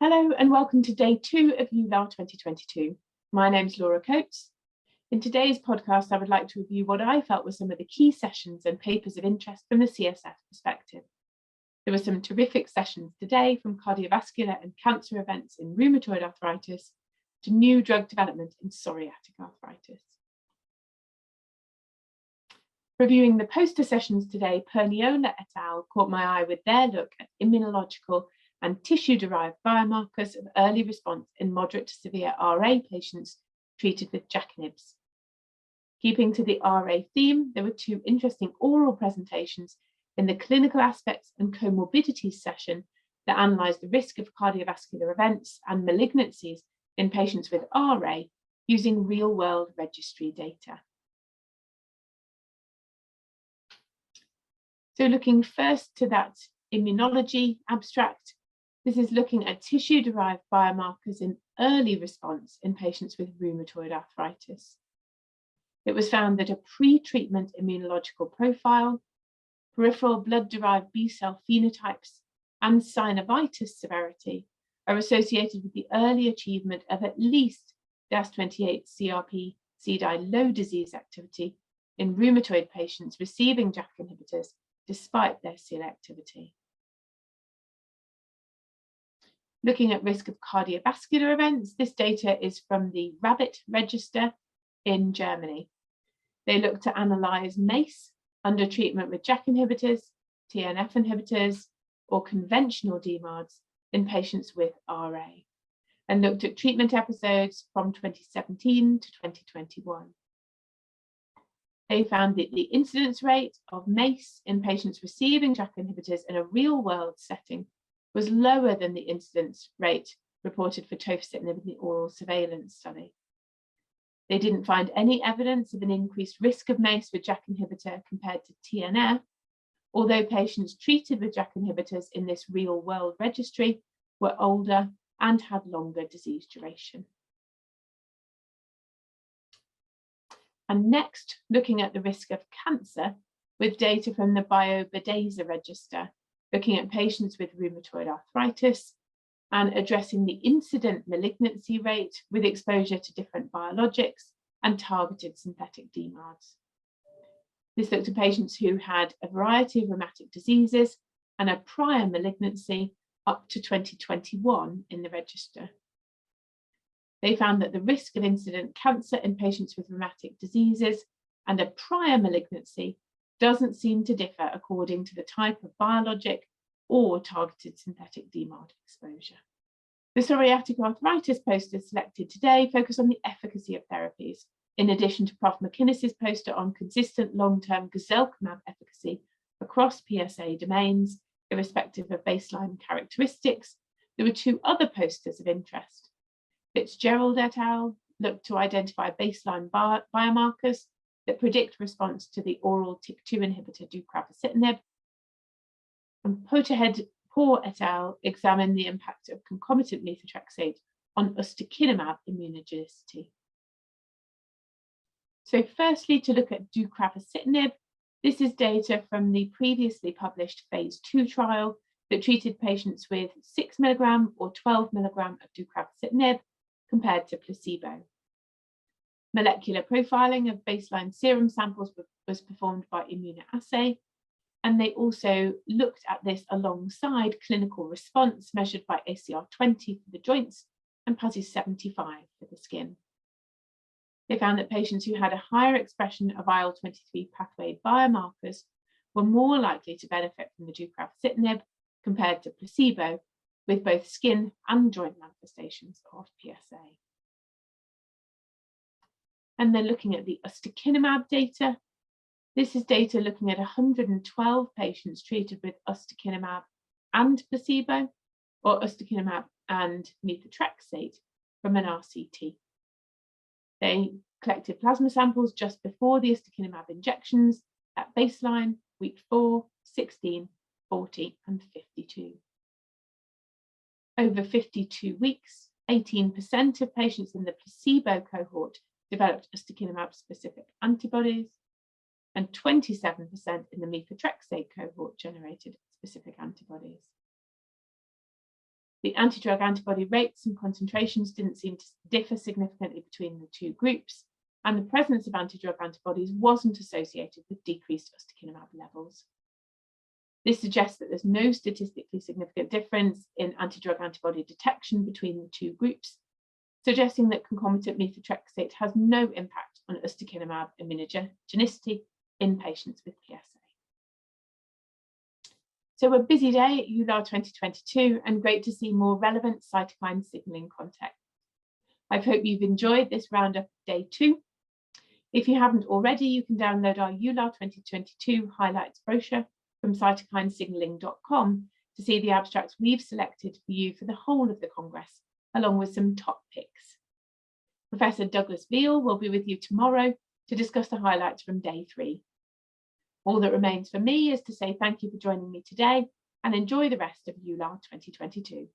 Hello and welcome to day 2 of EULAR 2022. My name's Laura Coates. In today's podcast, I would like to review what I felt were some of the key sessions and papers of interest from the CSF perspective. There were some terrific sessions today, from cardiovascular and cancer events in rheumatoid arthritis to new drug development in psoriatic arthritis. Reviewing the poster sessions today, Perniola et al. Caught my eye with their look at immunological and tissue-derived biomarkers of early response in moderate to severe RA patients treated with JAK inhibitors. Keeping to the RA theme, there were two interesting oral presentations in the clinical aspects and comorbidities session that analysed the risk of cardiovascular events and malignancies in patients with RA using real-world registry data. So looking first to that immunology abstract, this is looking at tissue-derived biomarkers in early response in patients with rheumatoid arthritis. It was found that a pre-treatment immunological profile, peripheral blood-derived B-cell phenotypes, and synovitis severity are associated with the early achievement of at least DAS28 CRP CDI low disease activity in rheumatoid patients receiving JAK inhibitors despite their CIL activity. Looking at risk of cardiovascular events, this data is from the Rabbit Register in Germany. They looked to analyse MACE under treatment with JAK inhibitors, TNF inhibitors, or conventional DMARDs in patients with RA, and looked at treatment episodes from 2017 to 2021. They found that the incidence rate of MACE in patients receiving JAK inhibitors in a real-world setting was lower than the incidence rate reported for tofacitinib in the oral surveillance study. They didn't find any evidence of an increased risk of MACE with JAK inhibitor compared to TNF, although patients treated with JAK inhibitors in this real-world registry were older and had longer disease duration. And next, looking at the risk of cancer with data from the BioBedeza register, looking at patients with rheumatoid arthritis and addressing the incident malignancy rate with exposure to different biologics and targeted synthetic DMARDs. This looked at patients who had a variety of rheumatic diseases and a prior malignancy up to 2021 in the register. They found that the risk of incident cancer in patients with rheumatic diseases and a prior malignancy doesn't seem to differ according to the type of biologic or targeted synthetic DMARD exposure. The psoriatic arthritis posters selected today focus on the efficacy of therapies, in addition to Prof. McInnes's poster on consistent long-term guselkumab efficacy across PSA domains, irrespective of baseline characteristics. There were two other posters of interest. Fitzgerald et al. Looked to identify baseline biomarkers that predict response to the oral TYK2 inhibitor deucravacitinib. And Poor et al. Examined the impact of concomitant methotrexate on Osteokinemab immunogenicity. So firstly, to look at deucravacitinib, this is data from the previously published phase 2 trial that treated patients with 6 mg or 12 mg of deucravacitinib compared to placebo. Molecular profiling of baseline serum samples was performed by Immunoassay, and they also looked at this alongside clinical response measured by ACR20 for the joints and PASI 75 for the skin. They found that patients who had a higher expression of IL-23 pathway biomarkers were more likely to benefit from the deucravacitinib compared to placebo, with both skin and joint manifestations of PSA. And then looking at the Osteokinemab data, this is data looking at 112 patients treated with Osteokinemab and placebo, or Osteokinemab and methotrexate from an RCT. They collected plasma samples just before the Osteokinemab injections at baseline, week 4, 16, 40, and 52. Over 52 weeks, 18% of patients in the placebo cohort developed Osteokinemab-specific antibodies, and 27% in the methotrexate cohort generated specific antibodies. The anti-drug antibody rates and concentrations didn't seem to differ significantly between the two groups, and the presence of anti-drug antibodies wasn't associated with decreased Osteokinemab levels. This suggests that there's no statistically significant difference in anti-drug antibody detection between the two groups, suggesting that concomitant methotrexate has no impact on Osteokinemab immunogenicity in patients with PSA. So a busy day at EULAR 2022 and great to see more relevant cytokine signalling content. I hope you've enjoyed this roundup of day 2. If you haven't already, you can download our EULAR 2022 highlights brochure from cytokinesignaling.com to see the abstracts we've selected for you for the whole of the Congress, along with some top picks. Professor Douglas Veal will be with you tomorrow to discuss the highlights from day 3. All that remains for me is to say thank you for joining me today and enjoy the rest of EULAR 2022.